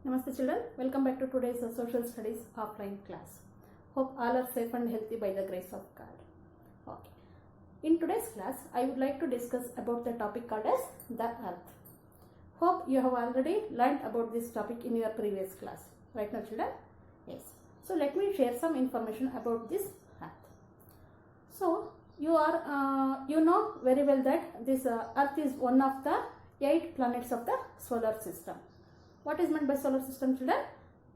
Namaste children, welcome back to today's social studies offline class. Hope all are safe and healthy by the grace of God. Okay. In today's class, I would like to discuss about the topic called as the earth. Hope you have already learned about this topic in your previous class. Right now children? Yes. So let me share some information about this earth. So you know very well that this earth is one of the 8 planets of the solar system. What is meant by solar system children?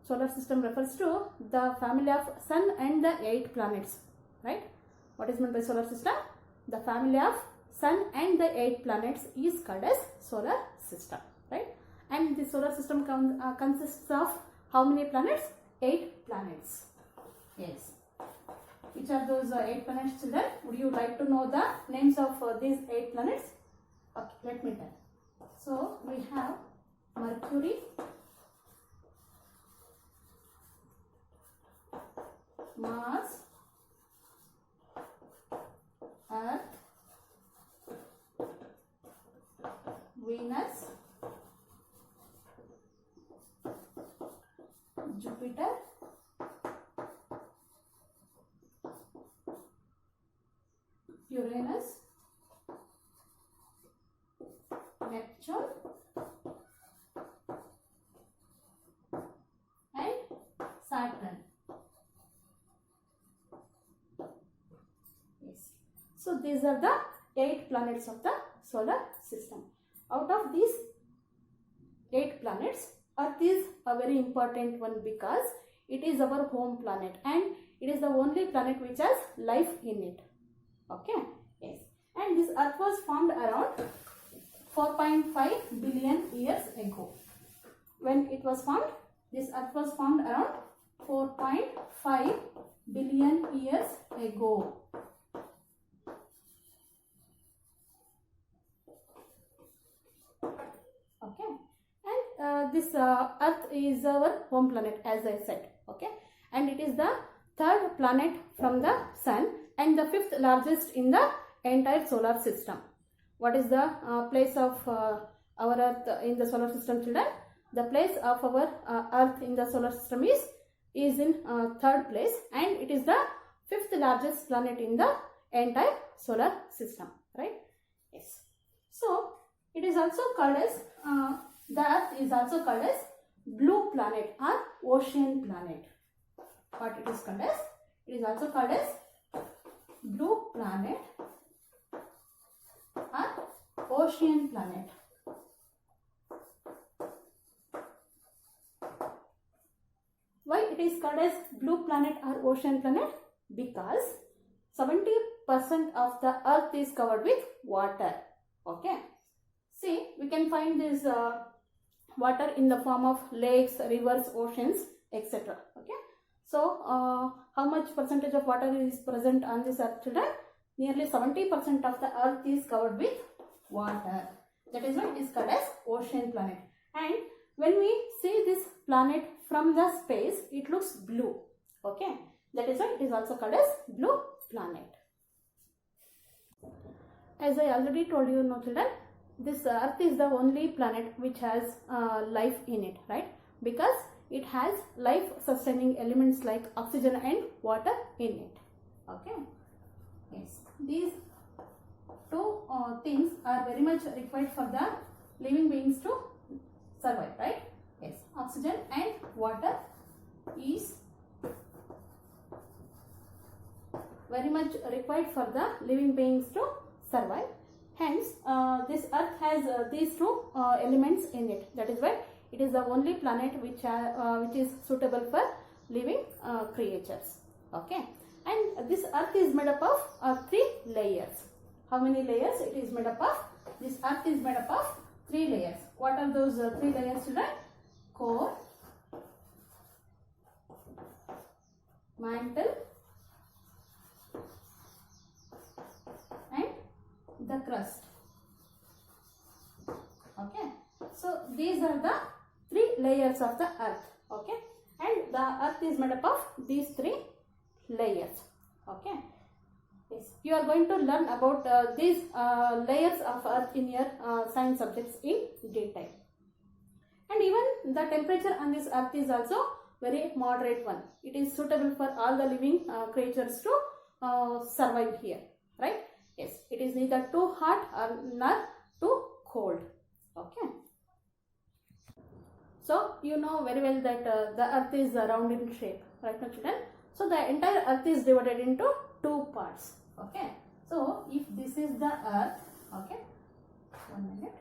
Solar system refers to the family of sun and the 8 planets, right? What is meant by solar system? The family of sun and the 8 planets is called as solar system, right? And the solar system consists of how many planets? 8 planets. Yes. Which are those 8 planets children? Would you like to know the names of these 8 planets? Okay, let me tell. So we have Mercury, Mars, Earth, Venus, Jupiter, Uranus, Neptune, and Saturn. Yes. So these are the 8 planets of the solar system. Out of these 8 planets, Earth is a very important one because it is our home planet and it is the only planet which has life in it. Okay. Yes. And this Earth was formed around 4.5 billion years ago. When it was formed, this Earth was formed around 4.5 billion years ago. Okay. And this Earth is our home planet, as I said. Okay. And it is the 3rd planet from the Sun and the 5th largest in the entire solar system. What is the place of our Earth in the solar system children? The place of our Earth in the solar system is in 3rd place and it is the 5th largest planet in the entire solar system, right? Yes. So it is also called as the Earth is also called as blue planet or ocean planet. What it is called as? It is also called as blue planet or ocean planet. Why it is called as blue planet or ocean planet? Because 70% of the Earth is covered with water. Okay. See, we can find this water in the form of lakes, rivers, oceans, etc. Okay. So, how much percentage of water is present on this Earth children? Nearly 70% of the Earth is covered with water. That is why it is called as ocean planet. And when we see this planet from the space, it looks blue. Okay. That is why it is also called as blue planet. As I already told you, no children, this Earth is the only planet which has life in it, right? Because it has life sustaining elements like oxygen and water in it. Okay. Yes. These two things are very much required for the living beings to survive, right? Yes. Oxygen and water is very much required for the living beings to survive. Hence, this Earth has these two elements in it. That is why it is the only planet which is suitable for living creatures. Okay. And this Earth is made up of 3 layers. How many layers it is made up of? This Earth is made up of 3 layers. What are those 3 layers children? Core, mantle, and the crust. Okay. So these are the 3 layers of the Earth. Okay. And the Earth is made up of these 3 layers. Okay. Yes. You are going to learn about these layers of Earth in your science subjects in detail. and even the temperature on this earth is also very moderate one. It is suitable for all the living creatures to survive here, right? Yes, it is neither too hot or nor too cold. Okay. So you know very well that the earth is round in shape, right now children? So the entire earth is divided into two parts. Okay. So if this is the earth, okay, 1 minute.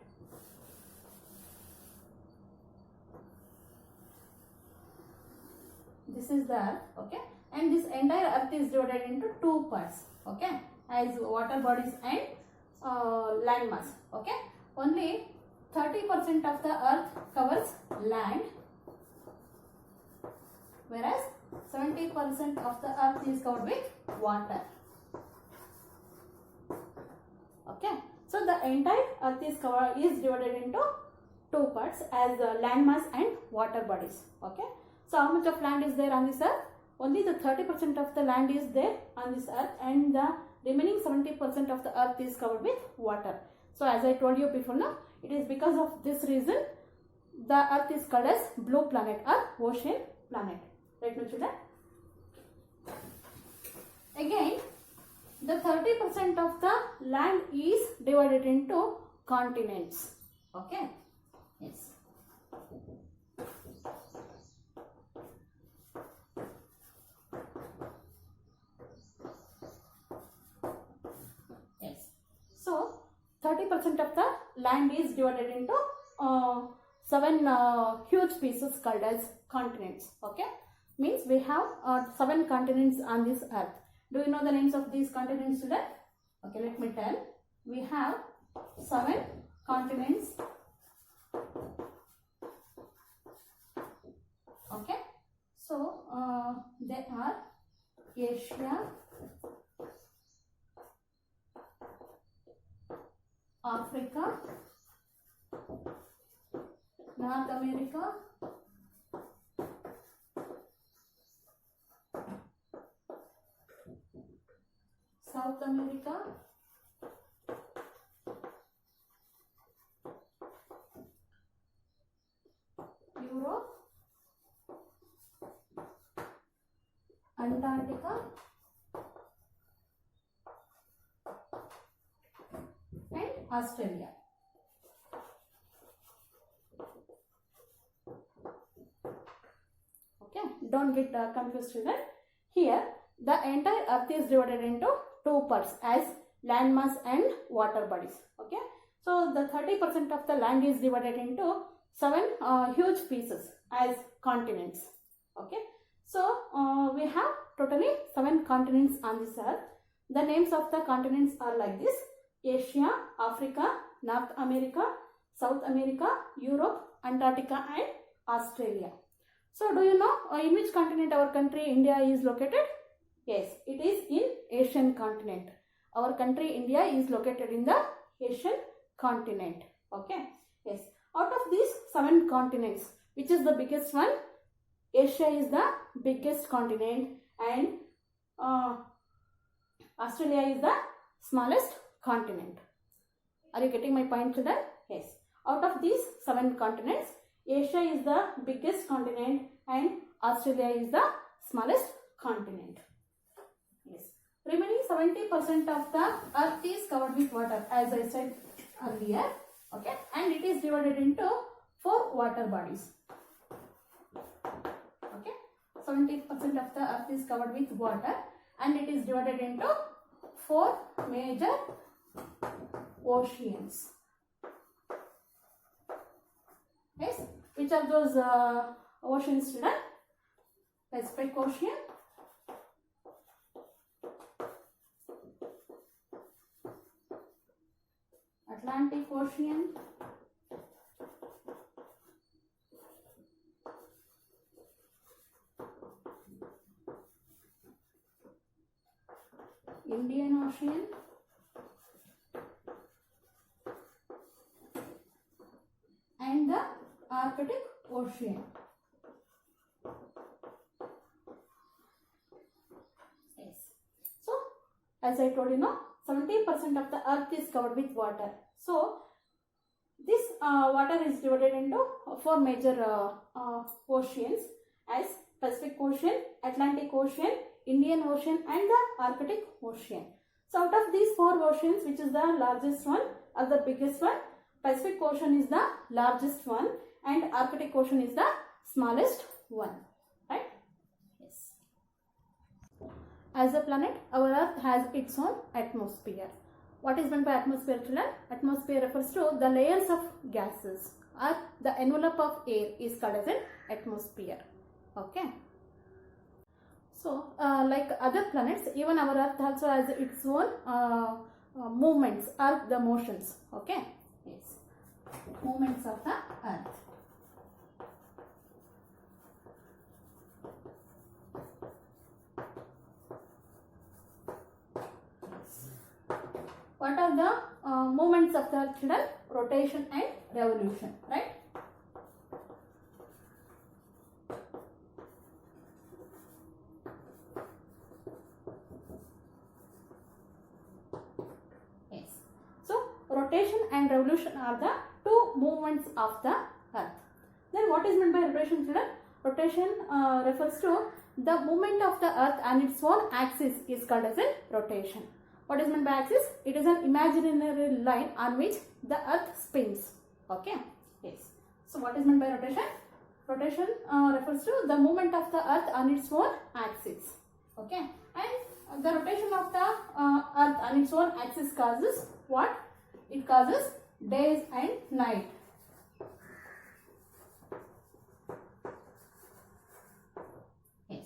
This is the earth, okay, and this entire earth is divided into two parts, okay, as water bodies and land mass, okay. Only 30% of the earth covers land, whereas 70% of the earth is covered with water. Okay, so the entire earth is divided into two parts as land mass and water bodies. Okay, so how much of land is there on this earth? Only the 30% of the land is there on this earth, and the remaining 70% of the earth is covered with water. So as I told you before now, it is because of this reason the earth is called as blue planet or ocean planet. Right now children? Again, the 30% of the land is divided into continents. Okay. Yes. Yes. So 30% of the land is divided into 7 huge pieces called as continents. Okay. Means we have 7 continents on this earth. Do you know the names of these continents today? Okay, let me tell. We have 7 continents. Okay. So, they are Asia, Africa, North America, South America, Europe, Antarctica, and Australia. Okay, don't get confused children. Here, the entire earth is divided into two parts as land mass and water bodies. Okay, so the 30% of the land is divided into 7 huge pieces as continents. Okay, so we have totally 7 continents on this earth. The names of the continents are like this: Asia, Africa, North America, South America, Europe, Antarctica, and Australia. So do you know in which continent our country India is located? Yes, it is in Asian continent. Our country India is located in the Asian continent. Okay. Yes. Out of these 7 continents, which is the biggest one? Asia is the biggest continent, and Australia is the smallest continent. Are you getting my point children? Yes. Out of these 7 continents, Asia is the biggest continent and Australia is the smallest continent. Yes. Remaining 70% of the earth is covered with water, as I said earlier. Okay. And it is divided into 4 water bodies. Okay. 70% of the earth is covered with water and it is divided into 4 major oceans. Yes. Which are those oceans children? Pacific Ocean, Atlantic Ocean, Indian Ocean, and the Arctic Ocean. Yes. So, as I told you, 70% of the earth is covered with water. So, This water is divided into four major oceans as Pacific Ocean, Atlantic Ocean, Indian Ocean and the Arctic Ocean. So out of these four oceans, which is the largest one or the biggest one? Pacific Ocean is the largest one and Arctic Ocean is the smallest one, right? Yes. As a planet, our Earth has its own atmosphere. What is meant by atmosphere, children? Atmosphere refers to the layers of gases or the envelope of air is called as an atmosphere. Okay. So, like other planets, even our Earth also has its own movements or the motions. Okay. Yes. Movements of the Earth. What are the movements of the Earth, children? Rotation and revolution, right? Yes. So, rotation and revolution are the two movements of the Earth. Then what is meant by rotation, children? Rotation refers to the movement of the Earth and its own axis is called as a rotation. What is meant by axis? It is an imaginary line on which the Earth spins. Okay. Yes. So what is meant by rotation? Rotation refers to the movement of the Earth on its own axis. Okay. And the rotation of the Earth on its own axis causes what? It causes days and night. Yes.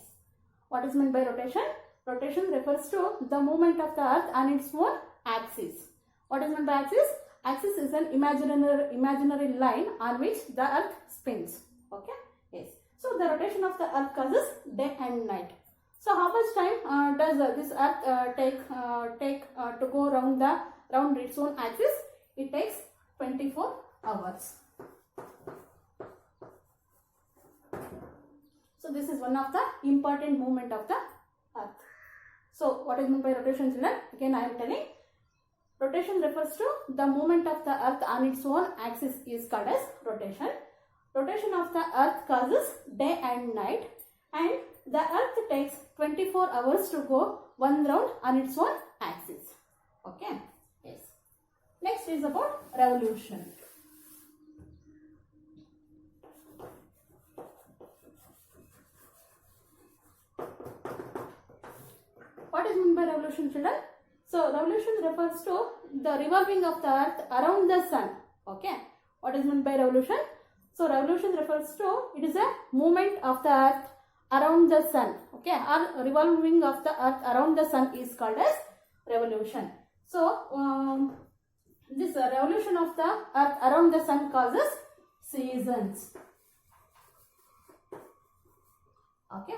What is meant by rotation? Rotation refers to the movement of the Earth on its own axis. What is meant by axis? Axis is an imaginary line on which the Earth spins. Okay. Yes. So the rotation of the Earth causes day and night. So how much time does this Earth take to go round its own axis? It takes 24 hours. So this is one of the important movement of the Earth. So what is meant by rotation, children? Again I am telling. Rotation refers to the movement of the Earth on its own axis is called as rotation. Rotation of the Earth causes day and night, and the Earth takes 24 hours to go one round on its own axis. Okay. Yes. Next is about revolution. What is meant by revolution, children? So revolution refers to the revolving of the Earth around the sun. Okay. What is meant by revolution? So revolution refers to, it is a movement of the Earth around the sun. Okay. Or revolving of the Earth around the sun is called as revolution. So this revolution of the Earth around the sun causes seasons. Okay.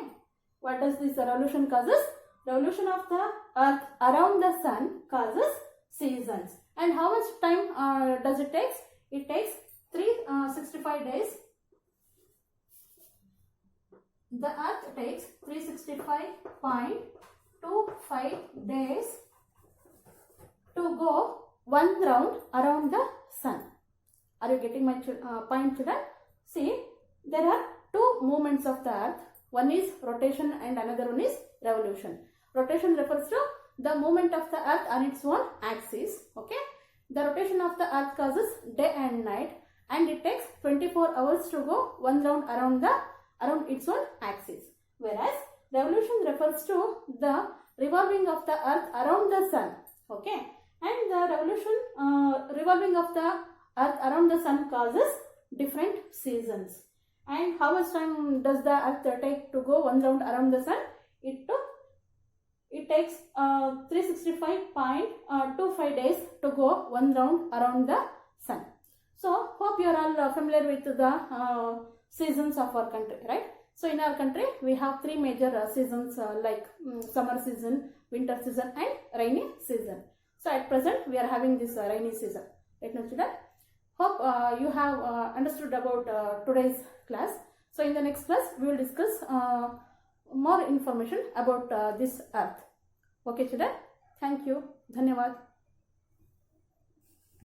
What does this revolution causes? Revolution of the Earth around the sun causes seasons. And how much time does it take? It takes 365 days. The Earth takes 365.25 days to go one round around the sun. Are you getting my point, children? See, there are two movements of the Earth. One is rotation and another one is revolution. Rotation refers to the movement of the Earth on its own axis. Okay. The rotation of the Earth causes day and night, and it takes 24 hours to go one round around its own axis. Whereas revolution refers to the revolving of the Earth around the sun. Okay. And the revolving of the Earth around the sun causes different seasons. And how much time does the Earth take to go one round around the sun? It takes 365.25 days to go one round around the sun. So hope you are all familiar with the seasons of our country, right? So in our country we have three major seasons like summer season, winter season and rainy season. So at present we are having this rainy season. Right now, children? Hope you have understood about today's class. So in the next class we will discuss more information about this Earth. Okay, children? Thank you. Dhanyavad.